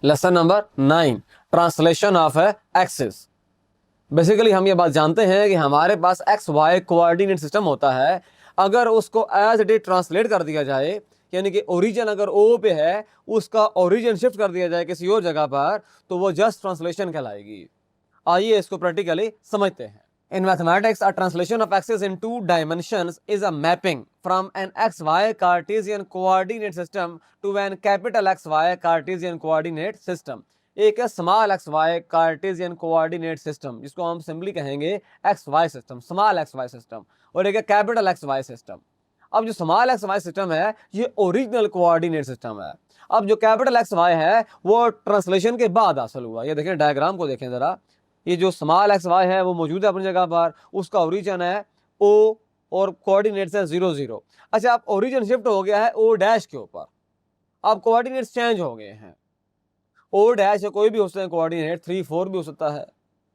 Lesson number 9, translation of axis. Basically हम ये बात जानते हैं कि हमारे पास एक्स वाई कोऑर्डिनेट सिस्टम होता है। अगर उसको एज इट इज ट्रांसलेट कर दिया जाए, यानी कि ओरिजिन अगर ओ पे है, उसका ओरिजिन शिफ्ट कर दिया जाए किसी और जगह पर, तो वो जस्ट ट्रांसलेशन कहलाएगी। आइए इसको प्रैक्टिकली समझते हैं। In mathematics, a translation of axis in 2 dimensions is a mapping from an xy Cartesian coordinate system to an capital XY Cartesian coordinate system। एक है small x y Cartesian coordinate system, जिसको हम simply कहेंगे x y system, small x y system, और एक है capital X y system. अब जो स्मॉल एक्स वाई सिस्टम है ये ओरिजिनल कोऑर्डिनेट सिस्टम है। अब जो कैपिटल एक्स वाई है वो ट्रांसलेशन के बाद हासिल हुआ। ये देखें, डायग्राम को देखें जरा। ये जो स्मॉल एक्स वाई है वो मौजूद है अपनी जगह पर, उसका ओरिजिन है ओ और कोऑर्डिनेट्स है 0 0। अच्छा, अब ओरिजिन शिफ्ट हो गया है ओ डैश के ऊपर, अब कोऑर्डिनेट्स चेंज हो गए हैं। ओ डैश है, कोई भी हो सकता है कोऑर्डिनेट, 3 4 भी हो सकता है,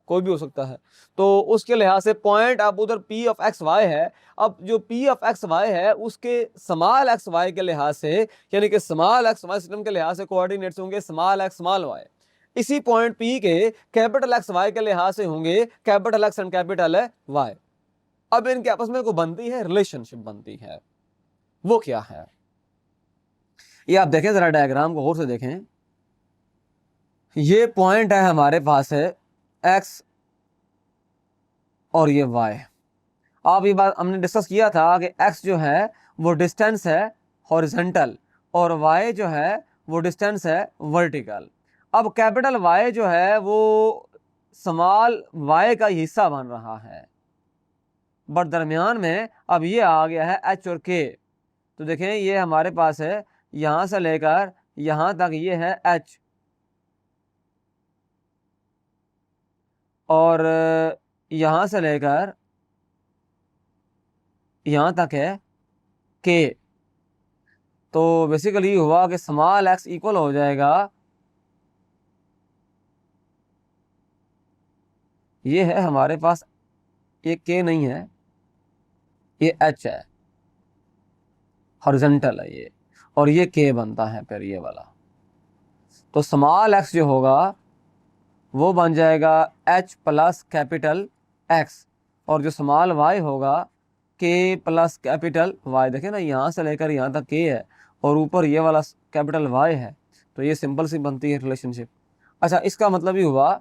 कोई भी हो सकता है। तो उसके लिहाज से पॉइंट अब उधर पी ऑफ एक्स वाई है। अब जो पी ऑफ एक्स वाई है उसके स्मॉल एक्स वाई के लिहाज से, यानी कि स्मॉल एक्स वाई सिस्टम के लिहाज से कोऑर्डिनेट्स होंगे स्मॉल एक्स स्मॉल वाई। इसी पॉइंट पी के कैपिटल एक्स वाई के लिहाज से होंगे capital X and capital Y. अब इनके आपस में को बनती है रिलेशनशिप बनती है, वो क्या है ये आप देखें जरा, डायग्राम को गौर से देखें। ये पॉइंट है हमारे पास है एक्स और ये वाई। अब ये बात हमने डिस्कस किया था कि एक्स जो है वो डिस्टेंस है हॉरिजॉन्टल और वाई जो है वो डिस्टेंस है वर्टिकल। अब कैपिटल वाई जो है वो स्मॉल वाई का हिस्सा बन रहा है, बट दरमियान में अब ये आ गया है एच और के। तो देखें ये हमारे पास है यहां से लेकर यहां तक ये है एच, और यहां से लेकर यहां तक है के। तो बेसिकली हुआ कि स्मॉल एक्स इक्वल हो जाएगा, ये है हमारे पास, ये के नहीं है, ये एच है, हॉरिजॉन्टल है ये, और ये के बनता है फिर ये वाला। तो स्मॉल एक्स जो होगा वो बन जाएगा एच प्लस कैपिटल एक्स, और जो स्मॉल वाई होगा के प्लस कैपिटल वाई। देखें ना, यहाँ से लेकर यहाँ तक के है और ऊपर ये वाला कैपिटल वाई है, तो ये सिंपल सी बनती है रिलेशनशिप। अच्छा, इसका मतलब ही हुआ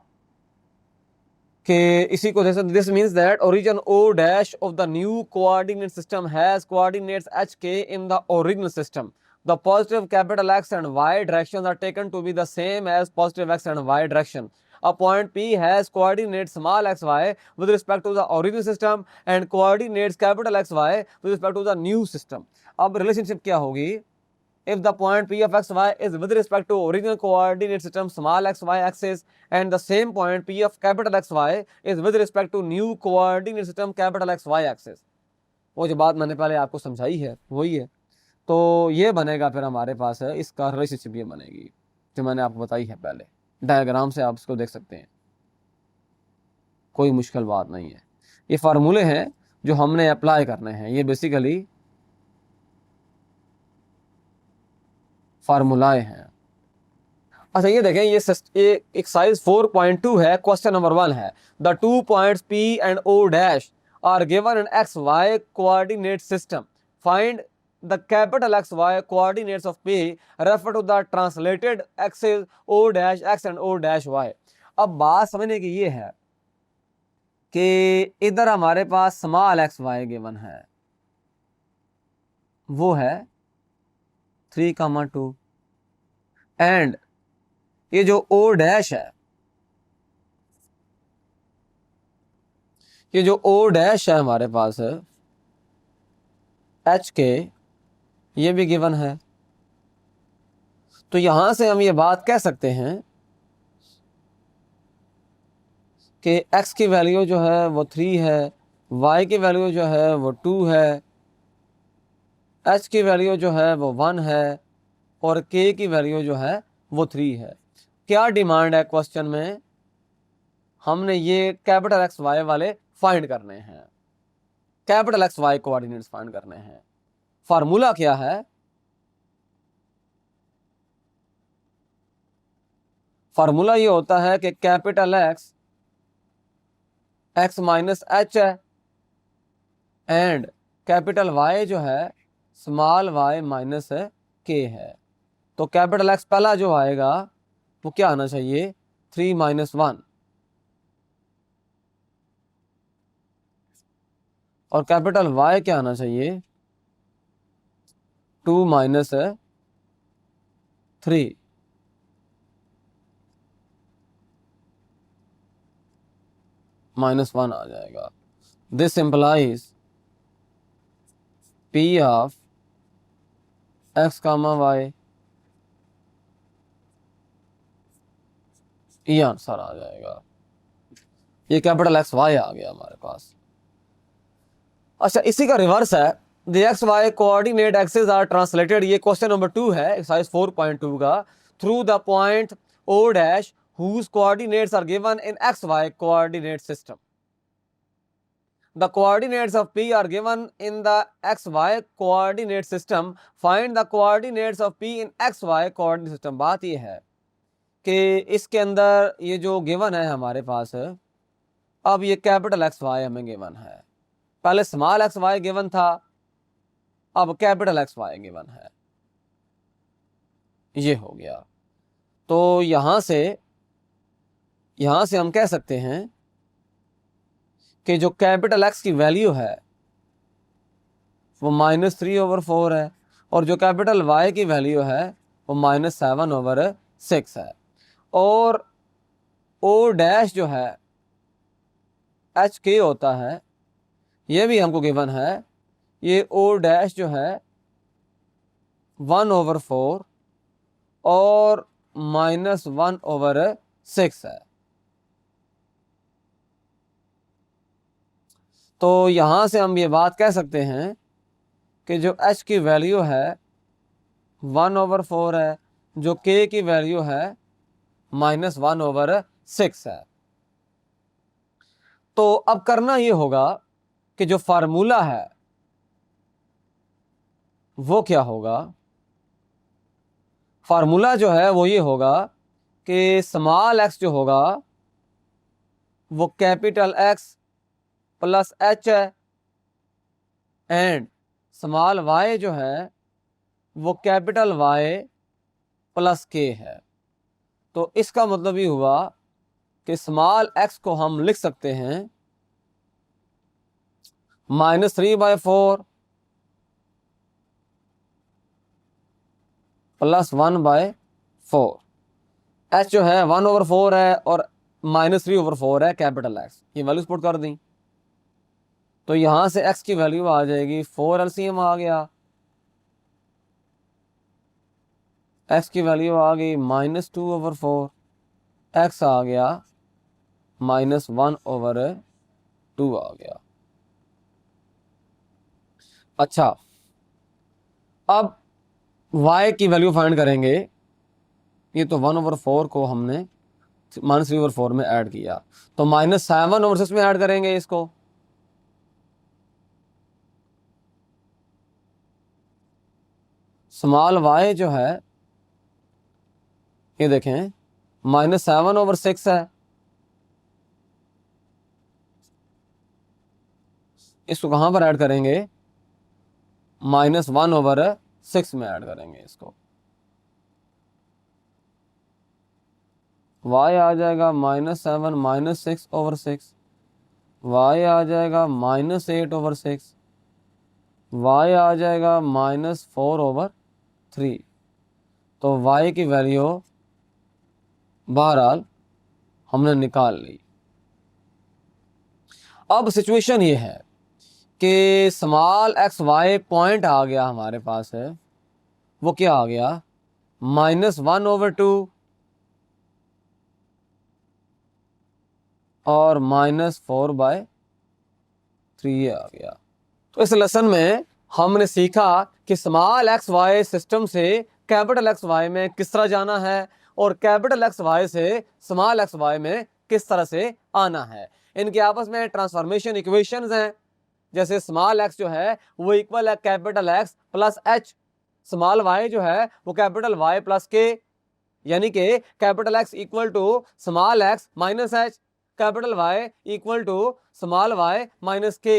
कि इसी को this means that origin O dash of the new coordinate system has coordinates H K in the original system. The positive capital X and Y directions are taken to be the same as positive X and Y direction. A point P has coordinates small xy with respect to the original system and coordinates capital XY with respect to the new system. अब relationship क्या होगी? If the point P of xy is with respect to original coordinate system small xy axis and the same point P of capital XY is with respect to new coordinate system capital XY axis. वो जो बात मैंने पहले आपको समझाई है वही है। तो ये बनेगा फिर हमारे पास है इसका रिलेशनशिप, ये बनेगी जो मैंने आपको बताई है पहले। डायग्राम से आप इसको देख सकते हैं, कोई मुश्किल बात नहीं है। ये फार्मूले हैं जो हमने अप्लाई करने हैं, ये बेसिकली फार्मूलाए हैं। अच्छा, ये देखें, ये एक्सरसाइज 4.2 है, क्वेश्चन नंबर 1 है। The 2 points P and O dash are given in x y coordinate system. Find the capital XY coordinates of P refer to the translated axes O dash X and O dash Y। अब बात समझने की ये है कि इधर हमारे पास small x Y given है, वो है 3,2, एंड ये जो O डैश है, ये जो O डैश है हमारे पास है एच के, ये भी गिवन है। तो यहां से हम ये बात कह सकते हैं कि x की वैल्यू जो है वो 3 है, y की वैल्यू जो है वो 2 है, h की वैल्यू जो है वो 1 है, और k की वैल्यू जो है वो 3 है। क्या डिमांड है क्वेश्चन में? हमने ये कैपिटल एक्स वाई वाले फाइंड करने हैं, capital X Y coordinates find करने हैं। फार्मूला क्या है? फार्मूला ये होता है कि capital x x minus H है एंड कैपिटल वाई जो है स्मॉल वाई माइनस के है। तो कैपिटल एक्स पहला जो आएगा वो क्या आना चाहिए, 3 - 1, और कैपिटल वाई क्या आना चाहिए, 2 - 3। -1 आ जाएगा। This implies P of x, y, ये आंसर आ जाएगा। ये कैपिटल एक्स वाई आ गया हमारे पास। अच्छा, इसी का रिवर्स है, the x y coordinate axis are translated, ये क्वेश्चन नंबर 2 है एक्सरसाइज 4.2 का, through the point O dash whose coordinates are given in xy coordinate system. The coordinates of P are given in the xy coordinate system. Find the coordinates of P in xy coordinate system. बात ये है कि इसके अंदर ये जो given है हमारे पास, अब ये कैपिटल एक्स वाई हमें गिवन है, पहले स्मॉल एक्स वाई गिवन था, अब कैपिटल एक्स वाई गिवन है, ये हो गया। तो यहां से हम कह सकते हैं कि जो कैपिटल एक्स की वैल्यू है वो -3/4 है और जो कैपिटल वाई की वैल्यू है वो -7/6 है। और ओ डैश जो है एच के होता है, ये भी हमको गिवन है, ये ओ डैश जो है 1/4 और -1/6 है। तो यहां से हम ये बात कह सकते हैं कि जो h की वैल्यू है 1/4 है, जो k की वैल्यू है -1/6 है। तो अब करना ये होगा कि जो फार्मूला है वो क्या होगा, फार्मूला जो है वो ये होगा कि स्मॉल x जो होगा वो कैपिटल X प्लस H है एंड स्मॉल y जो है वो कैपिटल Y प्लस K है। तो इसका मतलब ये हुआ कि स्मॉल x को हम लिख सकते हैं -3/4 प्लस 1/4। h जो है 1/4 है और -3/4 है कैपिटल x, ये वैल्यूज पुट कर दी। तो यहां से x की वैल्यू आ जाएगी 4 LCM आ गया, x की वैल्यू आ गई -2/4, x आ गया -1/2 आ गया। अच्छा, अब y की वैल्यू फाइंड करेंगे। ये तो 1/4 को हमने -3/4 में ऐड किया, तो -7/6 में ऐड करेंगे इसको। स्मॉल y जो है ये देखें -7/6 है, इसको कहां पर ऐड करेंगे, -1/6 में ऐड करेंगे इसको। y आ जाएगा -7 -6/6, y आ जाएगा -8/6, y आ जाएगा -4/3। तो y की वैल्यू बहरहाल हमने निकाल ली। अब सिचुएशन ये है कि स्मॉल एक्स वाई पॉइंट आ गया हमारे पास है, वो क्या आ गया, -1/2 और -4/3 आ गया। तो इस लेसन में हमने सीखा कि स्मॉल एक्स वाई सिस्टम से कैपिटल एक्स वाई में किस तरह जाना है और कैपिटल एक्स वाई से स्मॉल एक्स वाई में किस तरह से आना है। इनके आपस में ट्रांसफॉर्मेशन इक्वेशंस हैं, जैसे स्मॉल एक्स जो है वो इक्वल है capital X plus h, small y जो है वो कैपिटल वाई प्लस के, यानी कि capital X equal to small x minus h, capital Y equal to small y minus k.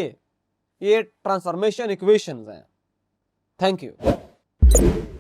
ये ट्रांसफॉर्मेशन इक्वेशंस हैं। Thank you.